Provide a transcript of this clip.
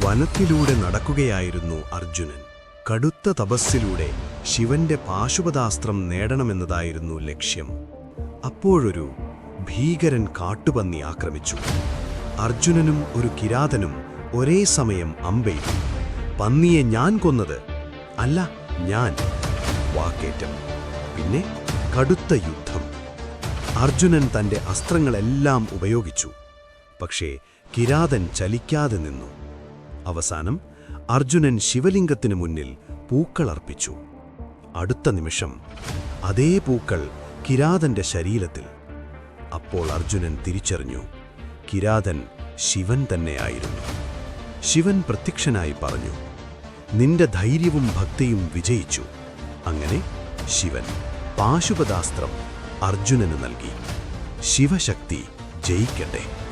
വനത്തിലൂടെ നടക്കുകയായിരുന്നു അർജുനൻ. കടുത്ത തപസ്സിലൂടെ ശിവന്റെ പാശുപതാസ്ത്രം നേടണമെന്നതായിരുന്നു ലക്ഷ്യം. അപ്പോഴൊരു ഭീകരൻ കാട്ടുപന്നി ആക്രമിച്ചു. അർജുനനും ഒരു കിരാതനും ഒരേ സമയം അമ്പെയ്തു. പന്നിയെ ഞാൻ കൊന്നത് അല്ല, ഞാൻ. വാക്കേറ്റം. പിന്നെ കടുത്ത യുദ്ധം. അർജുനൻ തന്റെ അസ്ത്രങ്ങളെല്ലാം ഉപയോഗിച്ചു. പക്ഷേ കിരാതൻ ചലിക്കാതെ നിന്നു. അവസാനം അർജുനൻ ശിവലിംഗത്തിനു മുന്നിൽ പൂക്കളർപ്പിച്ചു. അടുത്ത നിമിഷം അതേ പൂക്കൾ കിരാതന്റെ ശരീരത്തിൽ. അപ്പോൾ അർജുനൻ തിരിച്ചറിഞ്ഞു, കിരാതൻ ശിവൻ തന്നെയായിരുന്നു. ശിവൻ പ്രത്യക്ഷനായി പറഞ്ഞു, നിന്റെ ധൈര്യവും ഭക്തിയും വിജയിച്ചു. അങ്ങനെ ശിവൻ പാശുപതാസ്ത്രം അർജുനന് നൽകി. ശിവശക്തി ജയിക്കട്ടെ.